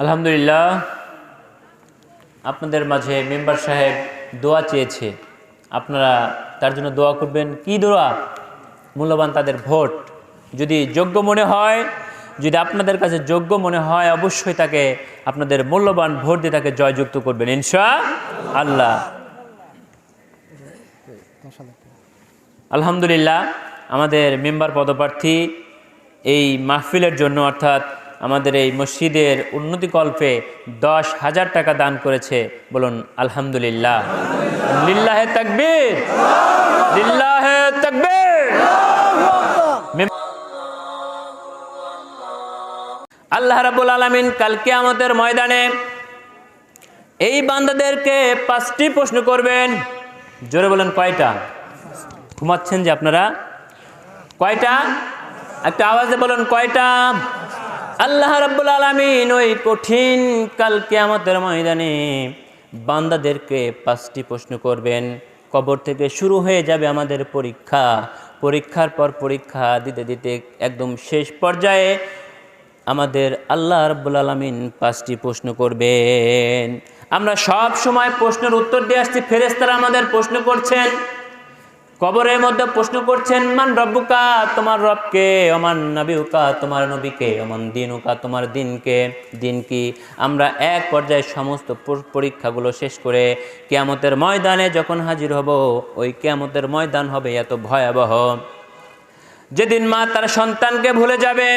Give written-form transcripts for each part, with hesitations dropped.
আলহামদুলিল্লাহ, আপনাদের মাঝে মেম্বার সাহেব দোয়া চেয়েছে, আপনারা তার জন্য দোয়া করবেন। কি দোয়া? মূল্যবান তাদের ভোট। যদি যোগ্য মনে হয়, যদি আপনাদের কাছে যোগ্য মনে হয়, অবশ্যই তাকে আপনাদের মূল্যবান ভোট দিয়ে তাকে জয়যুক্ত করবেন ইনশাআল্লাহ। আলহামদুলিল্লাহ, আমাদের মেম্বার পদপ্রার্থী এই মাহফিলের জন্য অর্থাৎ আমাদের এই মসজিদের উন্নতিকল্পে 10,000 টাকা দান করেছে। বলুন আলহামদুলিল্লাহ। লিল্লাহে তাকবীর, লিল্লাহে তাকবীর। আল্লাহ রাব্বুল আলামিন কাল কিয়ামতের ময়দানে এই বান্দাদেরকে 5টি প্রশ্ন করবেন। জোরে বলেন কয়টা? ঘুমাচ্ছেন যে আপনারা? কয়টা? একটা আওয়াজে বলেন কয়টা? আল্লাহ রাব্বুল আলামিন ওই কঠিন কাল কিয়ামতের ময়দানে বান্দাদেরকে 5টি প্রশ্ন করবেন। কবর থেকে শুরু হয়ে যাবে আমাদের পরীক্ষা, পরীক্ষার পর পরীক্ষা দিতে দিতে একদম শেষ পর্যায়ে আমাদের আল্লাহ রাব্বুল আলামিন 5টি প্রশ্ন করবেন। আমরা সব সময় প্রশ্নের উত্তর দিয়ে আসছি, ফেরেশতারা আমাদের প্রশ্ন করছেন, কবরের মধ্যে প্রশ্ন করছেন, মান রব্বুকা, তোমার রবকে, ওমান নবিউকা, তোমার নবীকে, ওমান দিনুকা, তোমার দিনকে, দিন কি। আমরা এক পর্যায়ে সমস্ত পরীক্ষাগুলো শেষ করে কিয়ামতের ময়দানে যখন হাজির হব, ওই কিয়ামতের ময়দান হবে এত ভয়াবহ, যেদিন মা তার সন্তানকে ভুলে যাবে,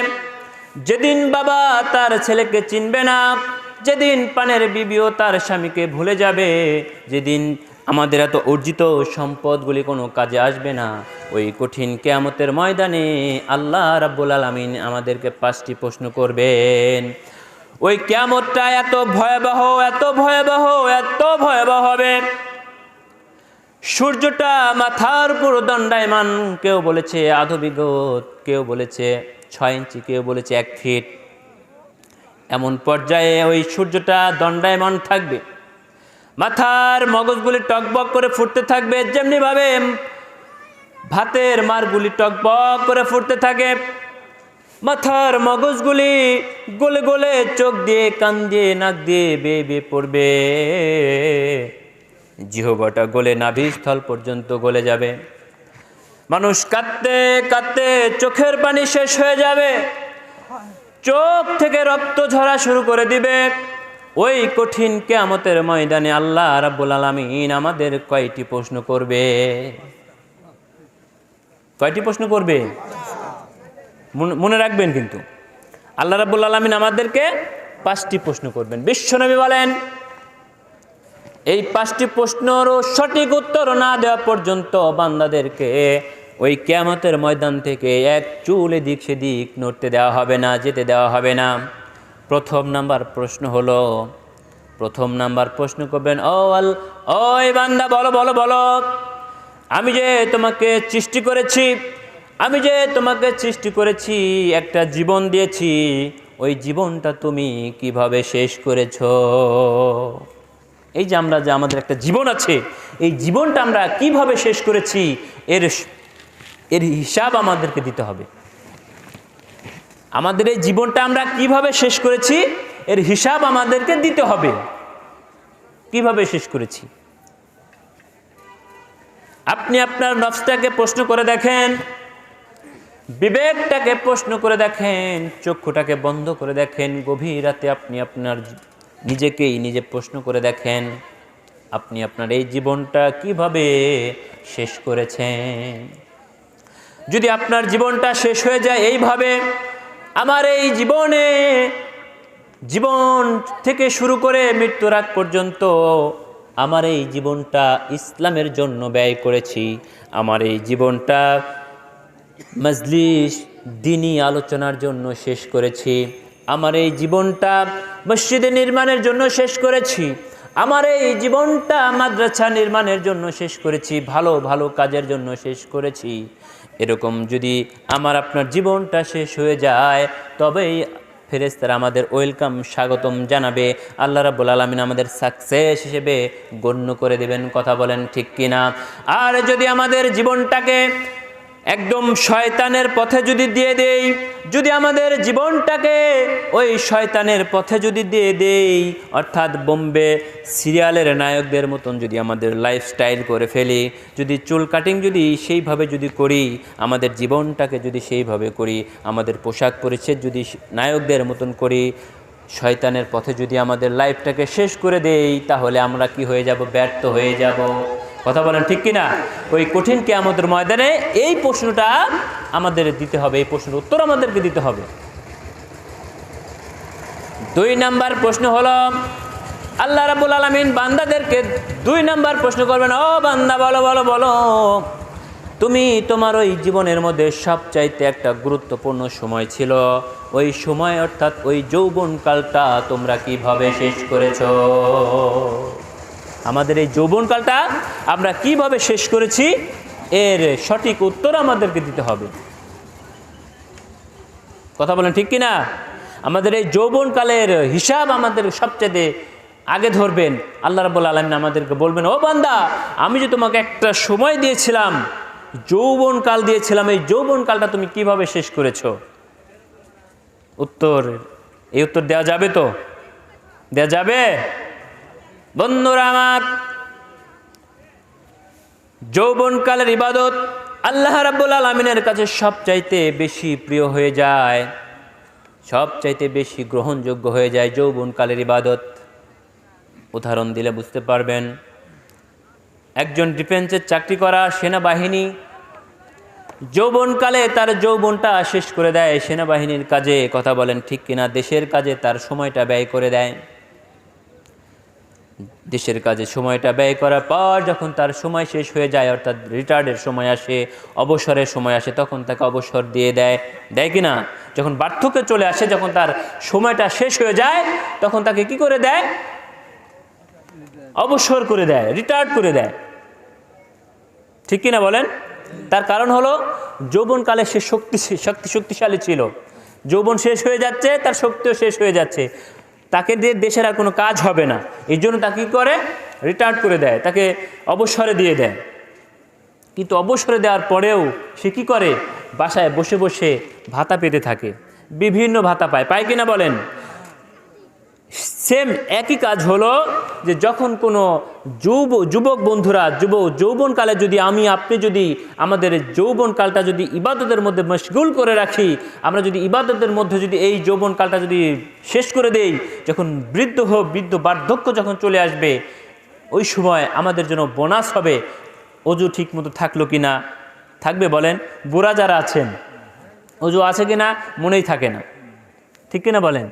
যেদিন বাবা তার ছেলেকে চিনবে না, যেদিন পানের বিবিও তার স্বামীকে ভুলে যাবে, যেদিন আমাদের এত অর্জিত সম্পদগুলি কোনো কাজে আসবে না, ওই কঠিন কিয়ামতের ময়দানে আল্লাহ রাব্বুল আলামিন আমাদেরকে 5টি প্রশ্ন করবেন। ওই কিয়ামতটা এত ভয়াবহ, এত ভয়াবহ, এত ভয়াবহ হবে, সূর্যটা মাথার উপর দণ্ডায়মান। কেউ বলেছে আধো বিগত, কেউ বলেছে 6 ইঞ্চি, কেউ বলেছে 1 ফিট। এমন পর্যায়ে ওই সূর্যটা দণ্ডায়মান থাকবে, মাথার মগজগুলি টকবক করে ফুটতে থাকবে, যেমনিভাবে ভাতের মারগুলি টকবক করে ফুটতে থাকে। মাথার মগজগুলি গলে গলে চোখ দিয়ে, কান দিয়ে, নাক দিয়ে বেয়ে বেয়ে পড়বে, জিহ্বাটা গলে নাভিস্থল পর্যন্ত গলে যাবে। মানুষ কাঁদতে কাঁদতে চোখের পানি শেষ হয়ে যাবে, চোখ থেকে রক্ত ঝরা শুরু করে দিবে। ওই কঠিন কিয়ামতের ময়দানে আল্লাহ রাব্বুল আলামিন আমাদের কয়টি প্রশ্ন করবে? কয়টি প্রশ্ন করবে? মনে রাখবেন কিন্তু, আল্লাহ রাব্বুল আলামিন আমাদেরকে 5টি প্রশ্ন করবেন। বিশ্বনবী বলেন, এই 5টি প্রশ্নেরও সঠিক উত্তর না দেওয়া পর্যন্ত বান্দাদেরকে ওই কিয়ামতের ময়দান থেকে এক চুল এদিক সেদিক নড়তে দেওয়া হবে না, যেতে দেওয়া হবে না। প্রথম নাম্বার প্রশ্ন করবেন, ওই বান্দা, বলো বলো বলো, আমি যে তোমাকে সৃষ্টি করেছি, একটা জীবন দিয়েছি, ওই জীবনটা তুমি কিভাবে শেষ করেছো? এই যে আমাদের একটা জীবন আছে, এই জীবনটা আমরা কিভাবে শেষ করেছি, এর হিসাব আমাদেরকে দিতে হবে। আমাদের এই জীবনটা আমরা কিভাবে শেষ করেছি, এর হিসাব আমাদেরকে দিতে হবে। কিভাবে শেষ করেছি? আপনি আপনার নফসটাকে প্রশ্ন করে দেখেন, বিবেকটাকে প্রশ্ন করে দেখেন, চক্ষুটাকে বন্ধ করে দেখেন, গভীর রাতে আপনি আপনার নিজে প্রশ্ন করে দেখেন, আপনি আপনার এই জীবনটা কিভাবে শেষ করেছেন। যদি আপনার জীবনটা শেষ হয়ে যায় এইভাবে, আমার এই জীবন থেকে শুরু করে মৃত্যুর আগ পর্যন্ত আমার এই জীবনটা ইসলামের জন্য ব্যয় করেছি, আমার এই জীবনটা মজলিস দ্বীনি আলোচনার জন্য শেষ করেছি, আমার এই জীবনটা মসজিদে নির্মাণের জন্য শেষ করেছি, আমার এই জীবনটা মাদ্রাসা নির্মাণের জন্য শেষ করেছি, ভালো ভালো কাজের জন্য শেষ করেছি। এরকম যদি আমার আপনার জীবনটা শেষ হয়ে যায়, তবেই ফেরেশতারা আমাদের ওয়েলকাম, স্বাগতম জানাবে, আল্লাহ রাব্বুল আলামিন আমাদের সাকসেস হিসেবে গণ্য করে দেবেন। কথা বলেন ঠিক কিনা? আর যদি আমাদের জীবনটাকে একদম শয়তানের পথে যদি দিয়ে দেই, যদি আমাদের জীবনটাকে ওই শয়তানের পথে যদি দিয়ে দেই, অর্থাৎ বোম্বে সিরিয়ালের নায়কদের মতন যদি আমাদের লাইফস্টাইল করে ফেলি, যদি চুল কাটিং যদি সেইভাবে যদি করি, আমাদের জীবনটাকে যদি সেইভাবে করি, আমাদের পোশাক পরিচ্ছদ যদি নায়কদের মতন করি, শয়তানের পথে যদি আমাদের লাইফটাকে শেষ করে দেই, তাহলে আমরা কি হয়ে যাব? ব্যর্থ হয়ে যাব। কথা বলেন ঠিক কিনা? ওই কঠিন কিয়ামতের ময়দানে এই প্রশ্নটা আমাদের দিতে হবে, এই প্রশ্নের উত্তর আমাদেরকে দিতে হবে। 2 নাম্বার প্রশ্ন হলো, আল্লাহ রাব্বুল আলামিন বান্দাদেরকে 2 নাম্বার প্রশ্ন করবেন, ও বান্দা বলো বলো বলো, তুমি তোমার ওই জীবনের মধ্যে সবচাইতে একটা গুরুত্বপূর্ণ সময় ছিল, ওই সময় অর্থাৎ ওই যৌবনকালটা তোমরা কিভাবে শেষ করেছো? আমাদের এই যৌবনকালটা আমরা কিভাবে শেষ করেছি, এর সঠিক উত্তর আমাদেরকে দিতে হবে। কথা বলেন ঠিক কিনা? আমাদের এই যৌবনকালের হিসাব আমাদের সবচেয়ে আগে ধরবেন। আল্লাহ রাব্বুল আলামিন আমাদেরকে বলবেন, ও বান্দা, আমি যে তোমাকে একটা সময় দিয়েছিলাম, যৌবনকাল দিয়েছিলাম, এই যৌবনকালটা তুমি কিভাবে শেষ করেছো? এই উত্তর দেওয়া যাবে তো? দেওয়া যাবে? বন্ধুরা আমার, যৌবনকালের ইবাদত আল্লাহ রাব্বুল আলামিনের কাছে সবচাইতে বেশি প্রিয় হয়ে যায়, সবচাইতে বেশি গ্রহণযোগ্য হয়ে যায় যৌবনকালের ইবাদত। উদাহরণ দিলে বুঝতে পারবেন। একজন ডিফেন্সের চাকরি করা সেনাবাহিনী যৌবনকালে তার যৌবনটা শেষ করে দেয় সেনাবাহিনীর কাজে। কথা বলেন ঠিক কিনা? দেশের কাজে তার সময়টা ব্যয় করে দেয়। দেশের কাজে সময়টা ব্যয় করার পর যখন তার সময় শেষ হয়ে যায়, অর্থাৎ রিটায়ার্ডের সময় আসে, অবসরের সময় আসে, তখন তাকে অবসর দিয়ে দেয়, দেয় কি না? যখন বার্ধক্যে চলে আসে, যখন তার সময়টা শেষ হয়ে যায়, তখন তাকে কি করে দেয়? অবসর করে দেয়, রিটায়ার্ড করে দেয়। ঠিক কিনা বলেন? তার কারণ হলো যৌবনকালে সে শক্তিশালী ছিল, যৌবন শেষ হয়ে যাচ্ছে, তার শক্তিও শেষ হয়ে যাচ্ছে, তাকে দিয়ে দেশের আর কোনো কাজ হবে না, এই জন্য তাকে কী করে? রিটায়ার্ড করে দেয়, তাকে অবসরে দিয়ে দেয়। কিন্তু অবসরে দেওয়ার পরেও সে কী করে? বাসায় বসে বসে ভাতা পেতে থাকে, বিভিন্ন ভাতা পায় কিনা বলেন? সেম একই কাজ হলো যে যখন কোনো যুবক বন্ধুরা যৌবনকালে যদি আপনি যদি আমাদের যৌবনকালটা যদি ইবাদতের মধ্যে মশগুল করে রাখি, আমরা যদি ইবাদতের মধ্যে যদি এই যৌবনকালটা যদি শেষ করে দেই, যখন বৃদ্ধ বার্ধক্য যখন চলে আসবে, ওই সময় আমাদের জন্য বোনাস হবে অজু ঠিক মতো থাকলো কি না। থাকবে বলেন? বুড়া যারা আছেন, অজু আছে কিনা মনেই থাকে না, ঠিক কিনা বলেন?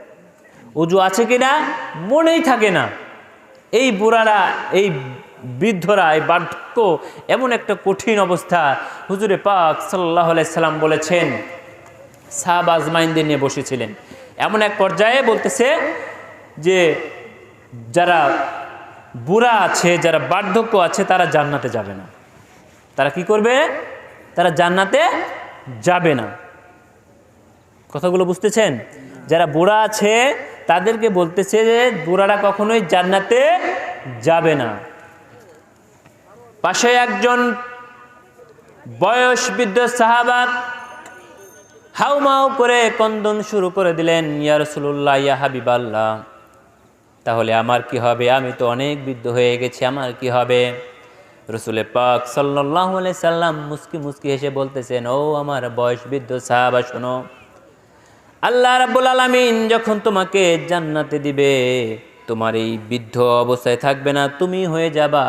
অজু আছে কিনা মনেই থাকে না। এই বুড়ারা, এই বৃদ্ধরা, এই বার্ধক্য এমন একটা কঠিন অবস্থা। হুজুরে পাক সাল্লাল্লাহু আলাইহি সাল্লাম বলেছেন, সাহাবা আজমাইনদের নিয়ে বসেছিলেন, এমন এক পর্যায়ে বলতেছে যে যারা বুড়া আছে, যারা বার্ধক্য আছে, তারা জান্নাতে যাবে না। তারা কি করবে? তারা জান্নাতে যাবে না। কথাগুলো বুঝতেছেন? যারা বুড়া আছে তাদেরকে বলতেছে যে বুড়ারা কখনোই জান্নাতে যাবে না। পাশে একজন বয়স বৃদ্ধ সাহাবা হাউমাউ করে কন্দন শুরু করে দিলেন, ইয়া রাসূলুল্লাহ, ইয়া হাবিবাল্লাহ, তাহলে আমার কি হবে? আমি তো অনেক বৃদ্ধ হয়ে গেছি, আমার কি হবে? রাসূল পাক সাল্লাল্লাহু আলাইহি সাল্লাম মুস্কি মুস্কি হেসে বলতেছেন, ও আমার বয়স বৃদ্ধ সাহাবা, শোনো, আল্লাহ রাব্বুল আলামিন যখন তোমাকে জান্নাতে দিবে, তোমার এই বৃদ্ধ অবস্থায় থাকবে না, তুমি হয়ে যাবা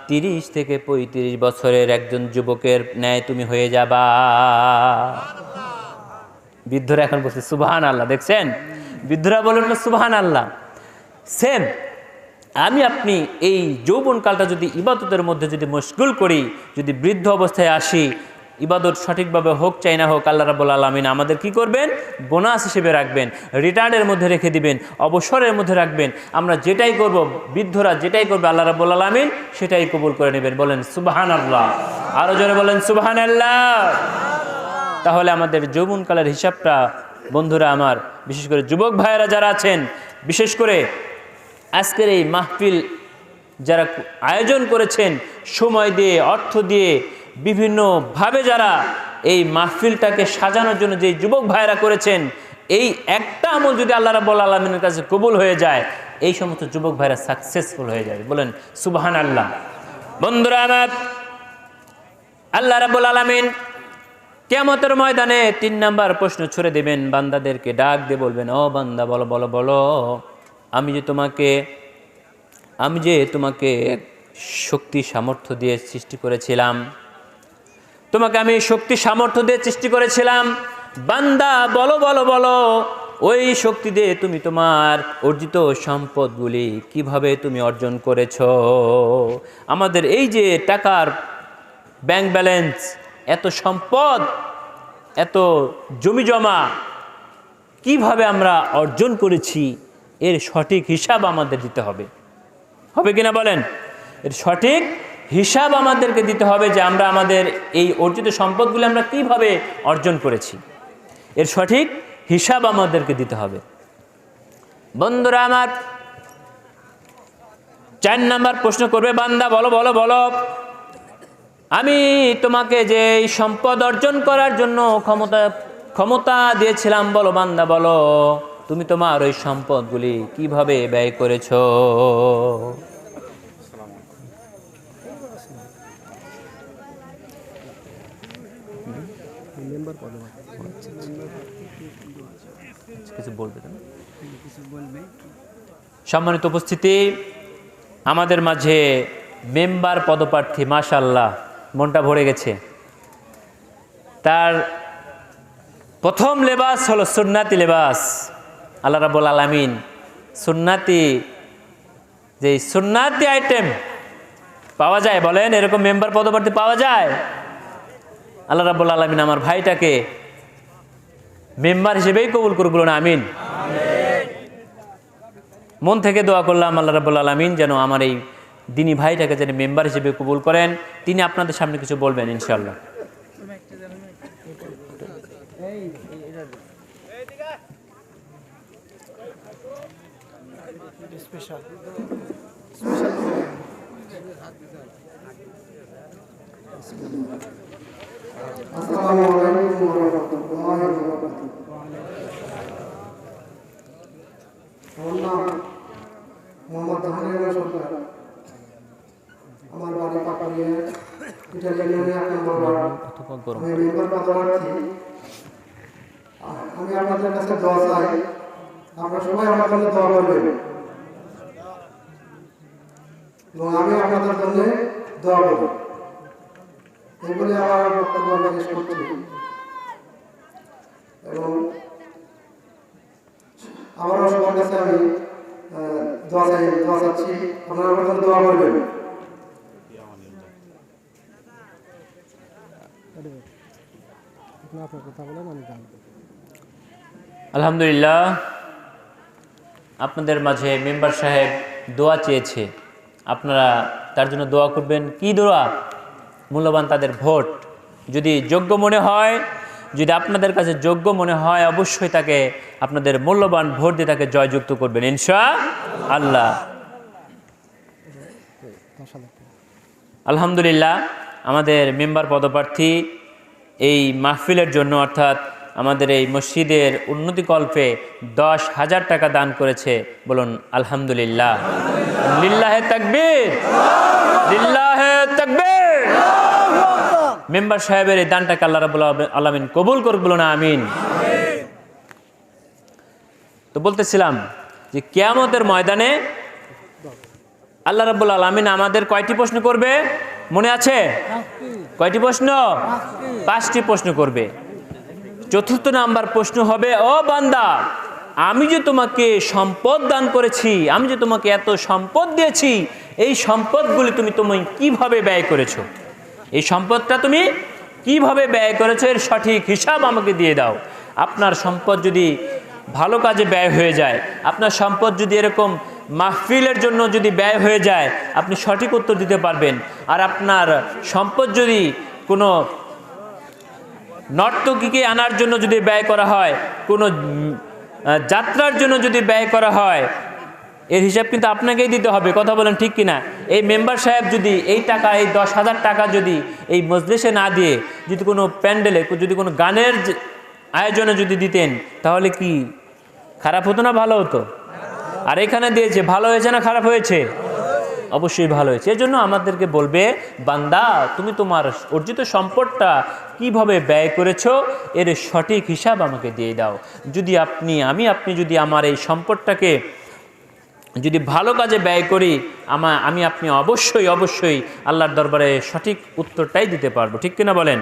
30 থেকে 35 বছরের একজন যুবকের ন্যায় তুমি হয়ে যাবা। বৃদ্ধরা এখন বলছে সুবহানাল্লাহ। দেখছেন? বৃদ্ধরা বলেন সুবহানাল্লাহ। সেম আপনি এই যৌবনকালটা যদি ইবাদতের মধ্যে যদি মশগুল করি, যদি বৃদ্ধ অবস্থায় আসি, ইবাদত সঠিকভাবে হোক চাই না হোক, আল্লাহ রাব্বুল আলামিন আমাদের কি করবেন? বোনাস হিসেবে রাখবেন, রিটায়ার্ডের মধ্যে রেখে দিবেন, অবসরের মধ্যে রাখবেন। আমরা যেটাই করব, বৃদ্ধরা যেটাই করবে, আল্লাহ রাব্বুল আলামিন সেটাই কবুল করে নেবেন। বলেন সুবহানাল্লাহ। আরো জোরে বলেন সুবহানাল্লাহ। তাহলে আমাদের যৌবনকালের হিসাবটা বন্ধুরা আমার, বিশেষ করে যুবক ভাইয়েরা যারা আছেন, বিশেষ করে আজকের এই মাহফিল যারা আয়োজন করেছেন, সময় দিয়ে, অর্থ দিয়ে, বিভিন্নভাবে যারা এই মাহফিলটাকে সাজানোর জন্য যে যুবক ভাইরা করেছেন, এই একটা আমল যদি আল্লাহ রাব্বুল আলামিনের কাছে কবুল হয়ে যায়, এই সমস্ত যুবক ভাইরা সাকসেসফুল হয়ে যাবে। বলেন সুবহানাল্লাহ। বন্ধুরা আমার, আল্লাহ রাব্বুল আলামিন কিয়ামতের ময়দানে 3 নাম্বার প্রশ্ন ছুড়ে দেবেন, বান্দাদেরকে ডাক দিয়ে বলবেন, ও বান্দা বলো বলো বলো, আমি যে তোমাকে শক্তি সামর্থ্য দিয়ে সৃষ্টি করেছিলাম, তোমাকে আমি শক্তি সামর্থ্য দিয়ে সৃষ্টি করেছিলাম, বান্দা বলো বলো বলো, ওই শক্তি দিয়ে তুমি তোমার অর্জিত সম্পদগুলি কিভাবে তুমি অর্জন করেছো। আমাদের এই যে টাকার ব্যাংক ব্যালেন্স, এত সম্পদ, এত জমি জমা কিভাবে আমরা অর্জন করেছি, এর সঠিক হিসাব আমাদের দিতে হবে। হবে কিনা বলেন? এর সঠিক হিসাব আমাদেরকে দিতে হবে যে আমরা আমাদের এই অর্জিত সম্পদগুলি আমরা কিভাবে অর্জন করেছি, এর সঠিক হিসাব আমাদেরকে দিতে হবে। বন্ধুরা আমার, 4 নাম্বার প্রশ্ন করবে, বান্দা বলো বলো বলো, আমি তোমাকে যে এই সম্পদ অর্জন করার জন্য ক্ষমতা দিয়েছিলাম, বলো বান্দা বলো, তুমি তোমার ওই সম্পদগুলি কিভাবে ব্যয় করেছো। কিছু বলবে? সম্মানিত উপস্থিতি, আমাদের মাঝে মেম্বার পদপ্রার্থী, মাশাআল্লাহ, মনটা ভরে গেছে। তার প্রথম লেবাস হলো সুন্নাতি লেবাস। আল্লাহ রাব্বুল আলামিন সুন্নাতি, যে সুন্নাতি আইটেম পাওয়া যায়, বলেন এরকম মেম্বার পদপ্রার্থী পাওয়া যায়? আল্লাহ রাব্বুল আলামিন আমার ভাইটাকে মেম্বার হিসেবেই কবুল করুক, বলুন আমিন। মন থেকে দোয়া করলাম আল্লাহ রাব্বুল আলামিন যেন আমার এই দিনী ভাইটাকে যেন মেম্বার হিসেবে কবুল করেন। তিনি আপনাদের সামনে কিছু বলবেন ইনশাআল্লাহ। আসসালামু আলাইকুম ওয়া রাহমাতুল্লাহি ওয়া বারাকাতুহু। আমার নাম মোহাম্মদ জাহাঙ্গীর সরকার। আমার বাড়ি পাকালিয়া, ইটালিয়ানে 1 নম্বর ওয়ার্ড। আমি মেম্বার পদপ্রার্থী। আমি আপনাদের কাছে দোয়া চাই, আপনারা সবাই আমার জন্য দোয়া করবেন এবং আমি আপনাদের জন্য দোয়া করব। এগুলি আমার বক্তব্য শেষ করছি এবং আমারও সবার কাছে আমি দোয়া চাচ্ছি, আপনারা আমার জন্য দোয়া করবেন। আলহামদুলিল্লাহ, আপনাদের মাঝে মেম্বার সাহেব দোয়া চেয়েছে, আপনারা তার জন্য দোয়া করবেন। কি দোয়া? মূল্যবান তাদের ভোট। যদি যোগ্য মনে হয়, যদি আপনাদের কাছে যোগ্য মনে হয়, অবশ্যই তাকে আপনাদের মূল্যবান ভোট দিয়ে তাকে জয়যুক্ত করবেন ইনশাআল্লাহ। আলহামদুলিল্লাহ, আমাদের মেম্বার পদপ্রার্থী এই মাহফিলের জন্য, অর্থাৎ আমাদের এই মসজিদের উন্নতিকল্পে 10,000 টাকা দান করেছে। বলুন আলহামদুলিল্লাহ। লিল্লাহে তাকবীর, লিল্লাহে তাকবীর। মেম্বার সাহেবের এই দানটাকে আল্লাহ রাব্বুল আলামিন কবুল করুক, বলুন আমিন। তো বলতেছিলাম যে কিয়ামতের ময়দানে আল্লাহ রাব্বুল আলামিন আমাদের কয়টি প্রশ্ন করবে মনে আছে? কয়টি প্রশ্ন? 5টি প্রশ্ন করবে। চতুর্থ নাম্বার প্রশ্ন হবে, ও বান্দা, আমি যে তোমাকে সম্পদ দান করেছি, আমি যে তোমাকে এত সম্পদ দিয়েছি, এই সম্পদগুলি তুমি কিভাবে ব্যয় করেছো? এই সম্পদটা তুমি কিভাবে ব্যয় করেছো, এর সঠিক হিসাব আমাকে দিয়ে দাও। আপনার সম্পদ যদি ভালো কাজে ব্যয় হয়ে যায়, আপনার সম্পদ যদি এরকম মাহফিলের জন্য যদি ব্যয় হয়ে যায়, আপনি সঠিক উত্তর দিতে পারবেন। আর আপনার সম্পদ যদি কোনো নর্তকীকে আনার জন্য যদি ব্যয় করা হয়, কোনো যাত্রার জন্য যদি ব্যয় করা হয়, এর হিসাব কিন্তু আপনাকেই দিতে হবে, কথা বলেন ঠিক কিনা? এই মেম্বার সাহেব যদি এই টাকা, এই 10,000 টাকা যদি এই মজলিসে না দিয়ে যদি কোনো প্যান্ডেলে, যদি কোনো গানের আয়োজনে যদি দিতেন, তাহলে কি খারাপ হতো না ভালো হতো? আর এখানে দিয়েছে, ভালো হয়েছে না খারাপ হয়েছে? অবশ্যই ভালো হয়েছে। এজন্য আমাদেরকে বলবে, বান্দা তুমি তোমার অর্জিত সম্পদটা কিভাবে ব্যয় করেছো এর সঠিক হিসাব আমাকে দিয়ে দাও। যদি আপনি যদি আমার এই সম্পদটাকে যদি ভালো কাজে ব্যয় করি, আমি আপনি অবশ্যই আল্লাহর দরবারে সঠিক উত্তরটাই দিতে পারবো, ঠিক কিনা বলেন?